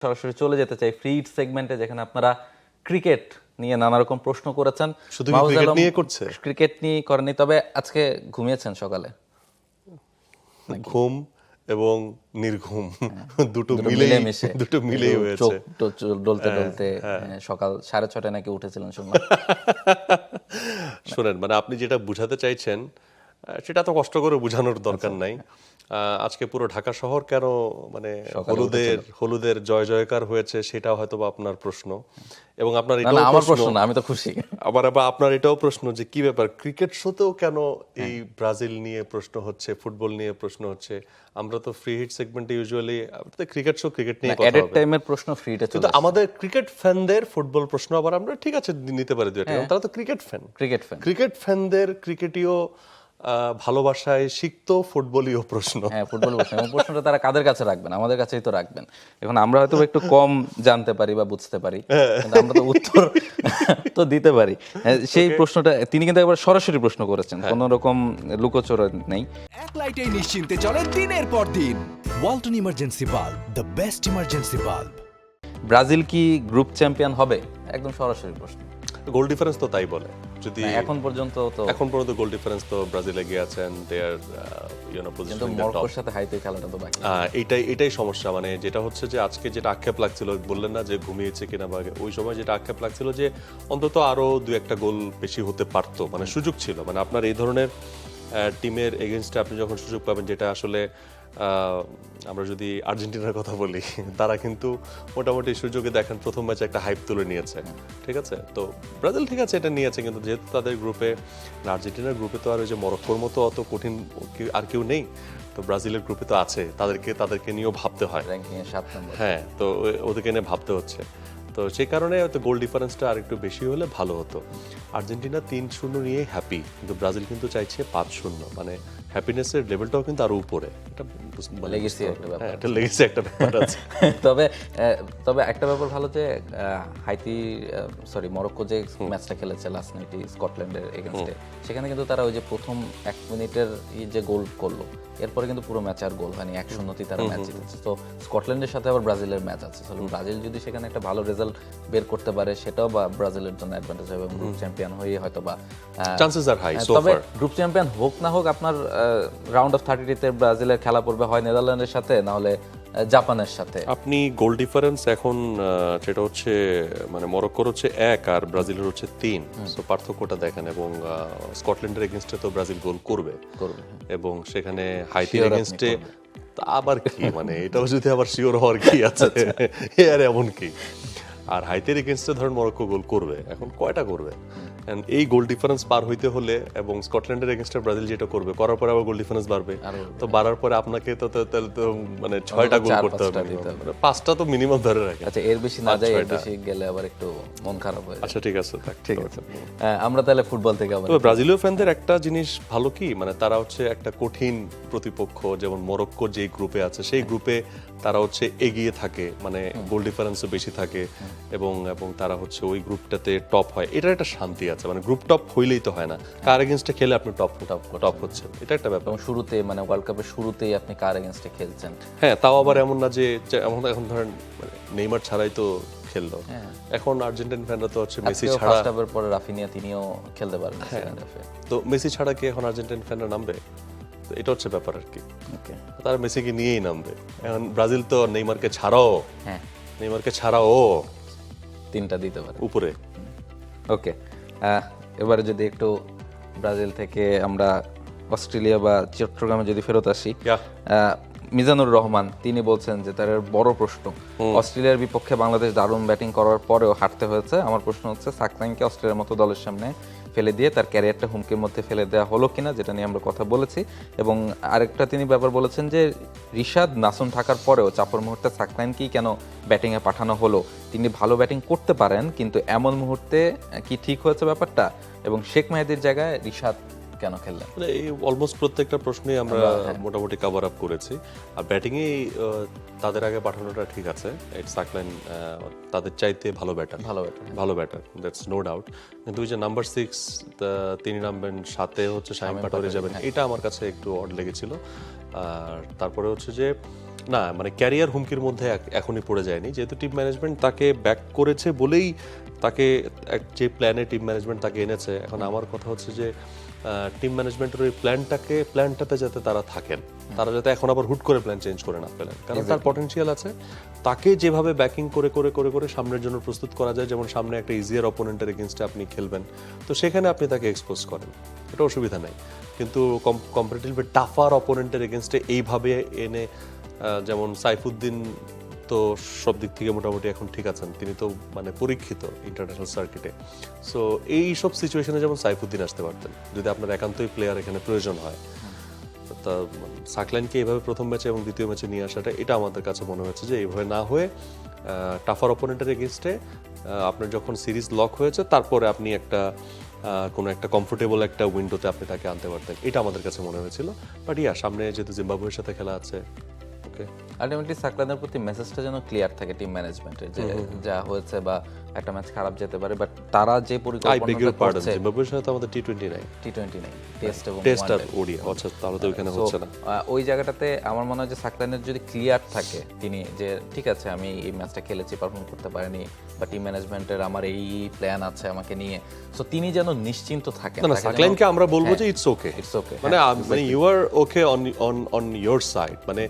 সরাসরি চলে যেতে চাই ফ্রি হিট সেগমেন্টে, যেখানে আপনারা ক্রিকেট নিয়ে নানা রকম প্রশ্ন করেছেন। শুধু কি ক্রিকেট নিয়ে করছে? ক্রিকেট নিয়ে করেনি, তবে আজকে ঘুমিয়েছেন সকালে? ঘুম এবং নির্ঘুম দুটো মিলেই হয়েছে। চোখ ডলতে ডলতে সকাল 6:30 নাকি উঠেছিলেন শুনলাম। শোনেন, মানে আপনি যেটা বুঝাতে চাইছেন সেটা তো কষ্ট করে বোঝানোর দরকার নাই। আজকে পুরো ঢাকা শহর কেন মানে হলুদের জয় জয়কার হয়েছে সেটা হয়তো বা আপনার প্রশ্ন, এবং আপনার এটাও আমার প্রশ্ন না, আমি তো খুশি। আবার আপনার এটাও প্রশ্ন যে কি ব্যাপার ক্রিকেট শোতেও কেন এই ব্রাজিল নিয়ে প্রশ্ন হচ্ছে, ফুটবল নিয়ে প্রশ্ন হচ্ছে। আমরা তো ফ্রি হিট সেগমেন্টে ইউজুয়ালি ক্রিকেট শো, ক্রিকেট নিয়ে কথা হবে। টাইমের প্রশ্ন ফ্রিতে চলে, কিন্তু আমাদের ক্রিকেট ফ্যানদের ফুটবল প্রশ্ন আবার আমরা ঠিক আছে নিতে পারি দুইটা, কারণ তারা তো ক্রিকেট ফ্যানদের ক্রিকেটীয় ভালোবাসায় সিক্ত ফুটবলীয় প্রশ্ন। হ্যাঁ, ফুটবল প্রশ্ন, এবং প্রশ্নটা তারা কাদের কাছে রাখবেন? আমাদের কাছেই তো রাখবেন। এখন আমরা হয়তো একটু কম জানতে পারি বা বুঝতে পারি, কিন্তু আমরা তো উত্তর তো দিতে পারি। সেই প্রশ্নটা তিনি কিন্তু একবার সরাসরি প্রশ্ন করেছেন, কোনো রকম লুকোচুরি নেই। এক লাইটেই নিশ্চিন্তে চলে দিনের পর দিন। Walton emergency bulb, the best emergency bulb. Brazil কি গ্রুপ চ্যাম্পিয়ন হবে? একদম সরাসরি প্রশ্ন। গোল ডিফারেন্স তো তাই বলে। যদি এখন পর্যন্ত গোল ডিফারেন্স তো ব্রাজিল এগিয়ে আছেন, দে আর কিন্তু মরক্কোর সাথে হাইতে খেলাটা তো বাকি। এটাই সমস্যা। মানে যেটা হচ্ছে যে আজকে যেটা আক্ষেপ লাগছিল, বললেন না যে ঘুমিয়েছে কিনা, বা ওই সময় যেটা আক্ষেপ লাগছিল যে অন্তত আরো 2-1টা গোল বেশি হতে পারতো, মানে সুযোগ ছিল। মানে আপনার এই ধরনের টিমের এগেইনস্টে আপনি যখন সুযোগ পাবেন, যেটা আসলে আমরা যদি আর্জেন্টিনার কথা বলি, তারা কিন্তু মোটামুটি সুযোগে দেখেন প্রথম ম্যাচে একটা হাইপ তুলে নিয়েছে, ঠিক আছে। তো ব্রাজিল ঠিক আছে এটা নিয়েছে, কিন্তু যেহেতু তাদের গ্রুপে, আর্জেন্টিনার গ্রুপে তো আর ওই যে মরক্কোর মতো অত কঠিন আর কেউ নেই, তো ব্রাজিলের গ্রুপে তো আছে, তাদেরকে নিয়েও ভাবতে হয়, র্যাঙ্কিং এ 7 নম্বর। হ্যাঁ, তো ওদেরকে নিয়ে ভাবতে হচ্ছে। তো সেই কারণে হয়তো গোল ডিফারেন্সটা আর একটু বেশি হলে ভালো হতো। আর্জেন্টিনা 3-0 নিয়ে হ্যাপি, কিন্তু ব্রাজিল কিন্তু চাইছে 5-0, মানে হ্যাপিনেসের লেভেলটাও কিন্তু আরো উপরে। এটা লেগেসি একটা ব্যাপার। হ্যাঁ, এটা লেগেসি একটা ব্যাপার আছে। তবে একটা ব্যাপার ভালো যে মরক্কো যে ম্যাচটা খেলেছে লাস্ট নাইট স্কটল্যান্ডের এগেইনস্টে, সেখানে কিন্তু তারা ওই যে প্রথম 1 মিনিটের যে গোল করলো, এরপরে কিন্তু পুরো ম্যাচ আর গোল হয়নি, 1-0 তারা ম্যাচ জিতেছে। তো স্কটল্যান্ডের সাথে আবার ব্রাজিলের ম্যাচ আছে, ব্রাজিল যদি সেখানে একটা ভালো রেজাল্ট বের করতে পারে, সেটাও বা ব্রাজিলের জন্য অ্যাডভান্টেজ হবে, এবং গ্রুপ চ্যাম্পিয়ন হয়ে হয়তো বা চান্সেস আর হাই সো তবে ফার। গ্রুপ চ্যাম্পিয়ন হোক না হোক, আপনার রাউন্ড অফ 32 তে ব্রাজিলের খেলা পড়বে হয় নেদারল্যান্ডের সাথে, না হলে জাপানের সাথে। আপনি গোল ডিফারেন্স এখন যেটা হচ্ছে, মানে মরক্কোর হচ্ছে 1 আর ব্রাজিলের হচ্ছে 3, সো পার্থক্যটা দেখেন। এবং স্কটল্যান্ডের এগেইনস্টে তো ব্রাজিল গোল করবে, এবং সেখানে হাইতির এগেইনস্টে আবার কি, মানে এটাও যদি আবার শিওর হওয়ার কি আছে, আর এমন কি। আর হাইতির এগেইনস্টে ধরেন মরক্কো গোল করবে, এখন কয়টা করবে? এই গোল ডিফারেন্স পার হইতে হলে, এবং স্কটল্যান্ডের এগেইনস্টে ব্রাজিল যেটা করবে, করার পরে আবার গোল ডিফারেন্স বাড়বে, তো বাড়ার পরে আপনাকে তো মানে 6টা গোল করতে হবে, 5টা তো মিনিমাম ধরে রাখে। আচ্ছা, এর বেশি না যায়, এর বেশি গেলে আবার একটু মন খারাপ হয়। আচ্ছা ঠিক আছে। আমরা তাহলে ফুটবল থেকে আবার, তবে ব্রাজিলীয় ফ্যানদের একটা জিনিস ভালো কি, মানে তারা হচ্ছে একটা কঠিন প্রতিপক্ষ, যেমন মরক্কো যে গ্রুপে আছে সেই গ্রুপে তারা হচ্ছে এগিয়ে থাকে, মানে গোল ডিফারেন্সও বেশি থাকে, এবং তারা হচ্ছে ওই গ্রুপটাতে টপ হয়, এটার একটা শান্তি আছে। মানে গ্রুপ টপ হইলেই তো হয় না, কার এগেইনস্টে খেলে আপনি টপ হচ্ছে, এটা একটা ব্যাপার। এবং শুরুতে, মানে ওয়ার্ল্ড কাপের শুরুতেই আপনি কার এগেইনস্টে খেলছেন, হ্যাঁ, তাও আবার এমন না যে এখন ধরেন নেইমার ছাড়াই তো খেললো, এখন আর্জেন্টিন ফ্যানরা তো হচ্ছে মেসি ছাড়া, ফার্স্ট হাফের পরে রাফিনিয়া তিনিও খেলতে পারেন সেকেন্ড হাফে, তো মেসি ছাড়া কি এখন আর্জেন্টিন ফ্যানরা নামবে? তো এটা হচ্ছে ব্যাপার আর কি, তারা মেসিকে নিয়েই নামবে। এখন ব্রাজিল তো নেইমারকে ছাড়াও 3টা দিতে পারে উপরে। ওকে, এবারে যদি একটু ব্রাজিল থেকে আমরা অস্ট্রেলিয়া বা চট্টগ্রামে যদি ফেরত আসি, মিজানুর রহমান তিনি বলছেন যে তার বড় প্রশ্ন, অস্ট্রেলিয়ার বিপক্ষে বাংলাদেশ দারুণ ব্যাটিং করার পরেও হারতে হয়েছে। আমার প্রশ্ন হচ্ছে, সাকলাইনকে অস্ট্রেলিয়ার মতো দলের সামনে ফেলে দিয়ে তার ক্যারিয়ারটা হুমকির মধ্যে ফেলে দেওয়া হলো কিনা, যেটা নিয়ে আমরা কথা বলেছি। এবং আরেকটা তিনি ব্যাপার বলেছেন যে রিশাদ নাসুম থাকার পরেও চাপের মুহূর্তে সাকলাইনকেই কেন ব্যাটিংয়ে পাঠানো হলো, তিনি ভালো ব্যাটিং করতে পারেন, কিন্তু এমন মুহূর্তে কি ঠিক হয়েছে ব্যাপারটা, এবং শেখ মেহেদীর জায়গায় রিশাদ কেন খেললেন? এই অলমোস্ট প্রত্যেকটা প্রশ্নেই আমরা মোটামুটি কভার আপ করেছি। আর ব্যাটিংয়ে তাদের আগে পাঠানোটা ঠিক আছে, সাকলাইন তাদের চাইতে ভালো ব্যাটার, দ্যাটস নো ডাউট। কিন্তু ওই যে নাম্বার 6 তিনি নামবেন, সাথে হচ্ছে শামীম পাটোয়ারি যাবেন, এটা আমার কাছে একটু অড লেগেছিল। আর তারপরে হচ্ছে যে না মানে ক্যারিয়ার হুমকির মধ্যে এখনই পড়ে যায়নি, যেহেতু টিম ম্যানেজমেন্ট তাকে ব্যাক করেছে বলেই তাকে যে প্ল্যানে টিম ম্যানেজমেন্ট তাকে এনেছে। এখন আমার কথা হচ্ছে যে টিম ম্যানেজমেন্টের ওই প্ল্যানটাতে যাতে তারা থাকেন, তারা যাতে এখন আবার হুট করে প্ল্যান চেঞ্জ করে না ফেলেন, কারণ তার পটেনশিয়াল আছে। তাকে যেভাবে ব্যাকিং করে করে করে করে সামনের জন্য প্রস্তুত করা যায়, যেমন সামনে একটা ইজিয়ার অপোনেন্টের এগেনস্টে আপনি খেলবেন, তো সেখানে আপনি তাকে এক্সপোজ করেন, এটা অসুবিধা নেই। কিন্তু কম্পারেটিভলি টাফার অপোনেন্টের এগেনস্টে এইভাবে এনে যেমন সাইফুদ্দিন তো সব দিক থেকে মোটামুটি এখন ঠিক আছেন, তিনি তো মানে পরীক্ষিত ইন্টারন্যাশনাল সার্কিটে। সো এই সব সিচুয়েশনে যেমন সাইফুদ্দিন আসতে পারতেন যদি আপনার একান্তই প্লেয়ার এখানে প্রয়োজন হয়। তা সাকলাইনকে এইভাবে প্রথম ম্যাচে এবং দ্বিতীয় ম্যাচে নিয়ে আসাটা, এটা আমাদের কাছে মনে হচ্ছে যে এইভাবে না হয়ে টাফার অপোনেন্টের এগেনস্টে আপনার যখন সিরিজ লক হয়েছে তারপরে আপনি একটা কোনো একটা কমফোর্টেবল একটা উইন্ডোতে আপনি তাকে আনতে পারতেন, এটা আমাদের কাছে মনে হয়েছিল। বাট সামনে যেহেতু জিম্বাবুয়ের সাথে খেলা আছে, ওকে আলটিমেটলি সাকলানের প্রতি মেসেজটা যেন ক্লিয়ার থাকে টিম ম্যানেজমেন্টের, যে যা হয়েছে বা একটা ম্যাচ খারাপ যেতে পারে, বাট তারা যে পরিকল্পনাটা করছে, জিম্বাবুয়ের সাথে তো আমাদের টি-20 নাই, টি-20 নেই, টেস্ট এবং টেস্ট আর ওডিআই, আচ্ছা তাহলে তো ওখানে হচ্ছে না। ওই জায়গাটাতে আমার মনে হয় যে সাকলানের যদি ক্লিয়ার থাকে তিনি, যে ঠিক আছে আমি এই ম্যাচটা খেলেছি, পারফর্ম করতে পারিনি, বা টিম ম্যানেজমেন্টের আমার এই প্ল্যান আছে আমাকে নিয়ে, সো তিনি যেন নিশ্চিন্ত থাকেন। না সাকলাইনকে আমরা বলবো যে ইটস ওকে, ইটস ওকে, মানে মানে you are okay on your side, মানে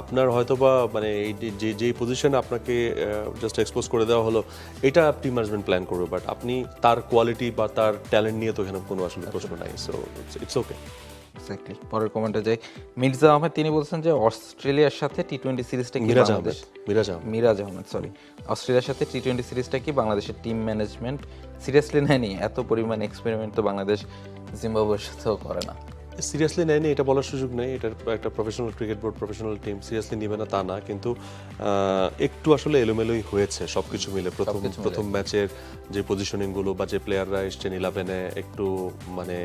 আপনার হয়তোবা মানে এই যে পজিশনে আপনাকে জাস্ট এক্সপোজ করে দেওয়া হলো, এটা টিম ম্যানেজমেন্ট প্ল্যান করবে, বাট আপনি তার কোয়ালিটি বা তার ট্যালেন্ট নিয়ে তো এখানে কোনো আসলে প্রশ্ন নাই। So it's okay. এক্স্যাক্টলি। পরের কমেন্টে যাই, মির্জা আহমেদ তিনি বলছেন যে অস্ট্রেলিয়ার সাথে টি-20 সিরিজটা কি বাংলাদেশ, মিরাজ আহমেদ সরি, অস্ট্রেলিয়ার সাথে টি-20 সিরিজটা কি বাংলাদেশের টিম ম্যানেজমেন্ট সিরিয়াসলি নেয়নি? এত পরিমাণ এক্সপেরিমেন্ট তো বাংলাদেশ জিম্বাবুয়ের সাথেও করে না। সিরিয়াসলি নেয়নি এটা বলার সুযোগ নেই, এটার একটা professional cricket board, professional team seriously নেবে না তা না, কিন্তু একটু আসলে এলোমেলোই হয়েছে সবকিছু মিলে। প্রথম ম্যাচের যে পজিশনিংগুলো বা যে প্লেয়াররা এসছেন 11-এ, একটু মানে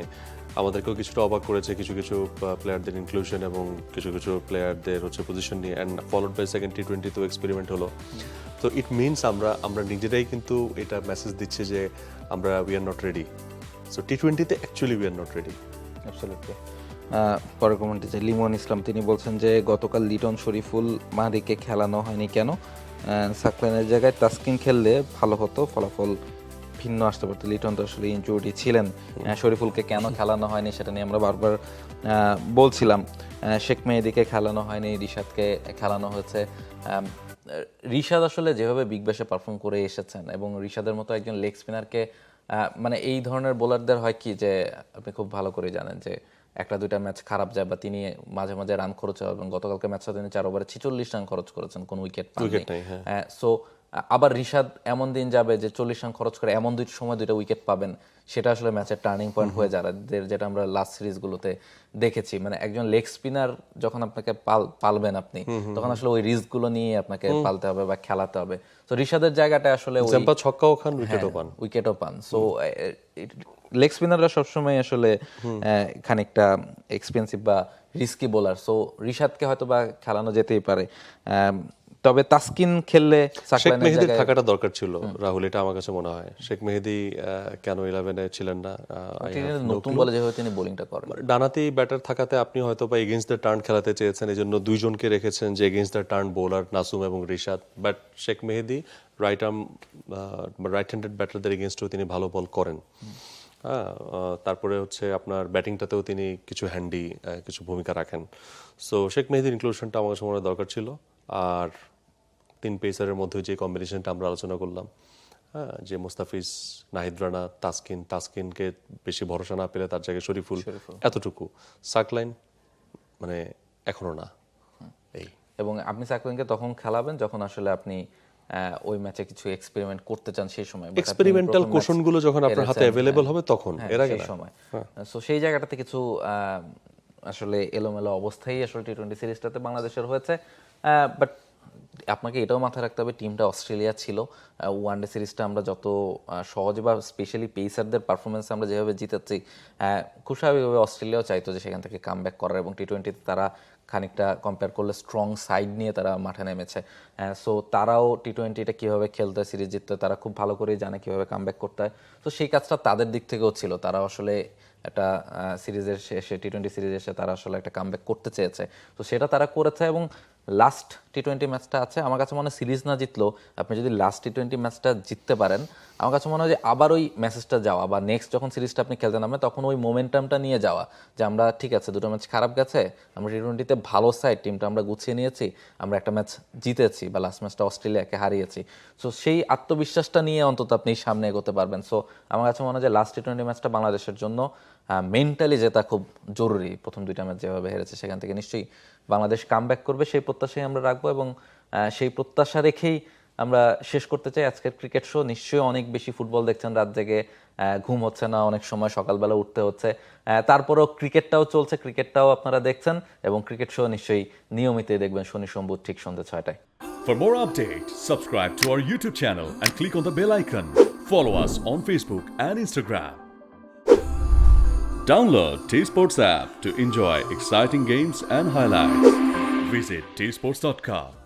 আমাদেরকেও কিছুটা অবাক করেছে, কিছু কিছু প্লেয়ারদের ইনক্লুশন এবং কিছু কিছু প্লেয়ারদের হচ্ছে পজিশন নিয়ে, অ্যান্ড ফলোড বাই সেকেন্ড টি-20 তো এক্সপেরিমেন্ট হলো। তো ইট মিনস আমরা নিজেরাই কিন্তু এটা মেসেজ দিচ্ছে যে আমরা we are not ready. So টি-20তে actually we are not ready. Absolutely. পরের কমেন্টে যে লিমন ইসলাম তিনি বলছেন যে গতকাল লিটন শরীফুল মাহদিকে খেলানো হয়নি কেন? সাকলাইনের জায়গায় তাসকিন খেললে ভালো হতো, ফলাফল ভিন্ন আসতে পারতো। লিটন তো আসলে ইনজুরি ছিলেন, শরীফুলকে কেন খেলানো হয়নি সেটা নিয়ে আমরা বারবার বলছিলাম। শেখ মেহেদীকে খেলানো হয়নি, রিশাদকে খেলানো হয়েছে। রিশাদ আসলে যেভাবে বিগ ব্যাশে পারফর্ম করে এসেছেন, এবং রিশাদের মতো একজন লেগ স্পিনারকে মানে এই ধরনের বোলারদের হয় কি যে আপনি খুব ভালো করে জানেন যে একটা দুইটা ম্যাচ খারাপ যায় বা তিনি মাঝে মাঝে রান খরচ হয়, এবং গতকালকে ম্যাচটা তিনি 4 ওভারে 46 রান খরচ করেছেন, কোনো উইকেট পাননি। সো আবার রিশাদ এমন দিন যাবে যে 40 রান খরচ করে এমন সময় দুইটা উইকেট পাবেন, সেটা আসলে ম্যাচের টার্নিং পয়েন্ট হয়ে যায়, যেটা আমরা লাস্ট সিরিজগুলোতে দেখেছি। মানে একজন লেগ স্পিনার যখন আপনাকে পালবেন আপনি, তখন আসলে ওই রিস্কগুলো নিয়ে আপনাকে পালতে হবে বা খেলাতে হবে। তো রিশাদের জায়গাটা আসলে ছক্কাও খান, উইকেটও পান। সো লেগ স্পিনাররা সবসময় আসলে খানিকটা এক্সপেন্সিভ বা রিস্কি বোলার। সো রিশাদকে হয়তো বা খেলানো যেতেই পারে, তবে তাসকিন খেললে শেখ মেহেদীর থাকাটা দরকার ছিল রাহুল, এটা আমার কাছে মনে হয়। শেখ মেহেদী কেন 11-এ ছিলেন না? নতুন বলে যেভাবে তিনি বোলিংটা করেন, ডানাতি ব্যাটার থাকাতে আপনি হয়তো বা এগেইনস্ট দ্য টার্ন খেলাতে চেয়েছেন, এই জন্য দুইজনকে রেখেছেন যে against the turn bowler Nasum এবং Rishad. But Sheikh Mehedi right handed ব্যাটারদের এগেইনস্টেও তিনি ভালো বল করেন। তারপরে হচ্ছে আপনার ব্যাটিংটাতেও তিনি কিছু হ্যান্ডি কিছু ভূমিকা রাখেন। সো শেখ মেহেদীর ইনক্লুশনটা আমার কাছে মনে হয় দরকার ছিল। আর 3 পেসারের মধ্যে যে কম্বিনেশনটা আমরা আলোচনা করলাম, যে মুস্তাফিজ, নাহিদ রানা, তাসকিনকে বেশি ভরসা না পেলে তার জায়গায় শরীফুল, এতটুকু। সাকলাইন মানে এখনো না এই। এবং আপনি সাকলাইনকে তখন খেলাবেন যখন আসলে আপনি ওই ম্যাচে কিছু এক্সপেরিমেন্ট করতে চান, সেই সময় এক্সপেরিমেন্টাল কোশনগুলো যখন আপনার হাতে অ্যাভেলেবল হবে তখন, এর আগে সেই সময়। সো সেই জায়গাটাতে কিছু আসলে এলোমেলো অবস্থায় আসলে টি-20 সিরিজটাতে বাংলাদেশের হয়েছে। বাট আপনাকে এটাও মাথায় রাখতে হবে, টিমটা অস্ট্রেলিয়া ছিল। ওয়ানডে সিরিজটা আমরা যত সহজে বা স্পেশালি পেসারদের পারফরমেন্স আমরা যেভাবে জিতেছি, খুব স্বাভাবিকভাবে অস্ট্রেলিয়াও চাইতো যে সেখান থেকে কামব্যাক করার, এবং টি-20তে তারা খানিকটা কম্পেয়ার করলে স্ট্রং সাইড নিয়ে তারা মাঠে নেমেছে। সো তারাও টি-20টা কীভাবে খেলতে হয়, সিরিজ জিততে হয়, তারা খুব ভালো করেই জানে কীভাবে কামব্যাক করতে হয়। তো সেই কাজটা তাদের দিক থেকেও ছিল, তারা আসলে একটা সিরিজের শেষে টি-20 সিরিজ এসে তারা আসলে একটা কামব্যাক করতে চেয়েছে, তো সেটা তারা করেছে। এবং লাস্ট টি-20 ম্যাচটা আছে, আমার কাছে মনে হয় সিরিজ না জিতলেও আপনি যদি লাস্ট টি-20 ম্যাচটা জিততে পারেন, আমার কাছে মনে হয় যে আবার ওই মেসেজটা যাওয়া বা নেক্সট যখন সিরিজটা আপনি খেলতে নামবেন তখন ওই মোমেন্টামটা নিয়ে যাওয়া যে আমরা ঠিক আছে, দুটো ম্যাচ খারাপ গেছে, আমরা টি-20তে ভালো সাইড, টিমটা আমরা গুছিয়ে নিয়েছি, আমরা একটা ম্যাচ জিতেছি বা লাস্ট ম্যাচটা অস্ট্রেলিয়াকে হারিয়েছি। সো সেই আত্মবিশ্বাসটা নিয়ে অন্তত আপনি সামনে এগোতে পারবেন। সো আমার কাছে মনে হয় যে লাস্ট টি-20 ম্যাচটা বাংলাদেশের জন্য মেন্টালি জেতা খুব জরুরি। প্রথম দুইটা ম্যাচ যেভাবে হেরেছে সেখান থেকে নিশ্চয়ই বাংলাদেশ কামব্যাক করবে, সেই প্রত্যাশাই আমরা রাখবো এবং সেই প্রত্যাশা রেখেই আমরা শেষ করতে চাই আজকের ক্রিকেট শো। নিশ্চয়ই অনেক বেশি ফুটবল দেখছেন, রাত জেগে ঘুম হচ্ছে না, অনেক সময় সকালবেলা উঠতে হচ্ছে, তারপরেও ক্রিকেটটাও চলছে, ক্রিকেটটাও আপনারা দেখছেন এবং ক্রিকেট শো নিশ্চয়ই নিয়মিতই দেখবেন শনি সোম বুধ ঠিক সন্ধ্যে 6টায়। For more updates, subscribe to our YouTube channel and click on the bell icon. Follow us on Facebook and Instagram. Download T-Sports app to enjoy exciting games and highlights. Visit tsports.com.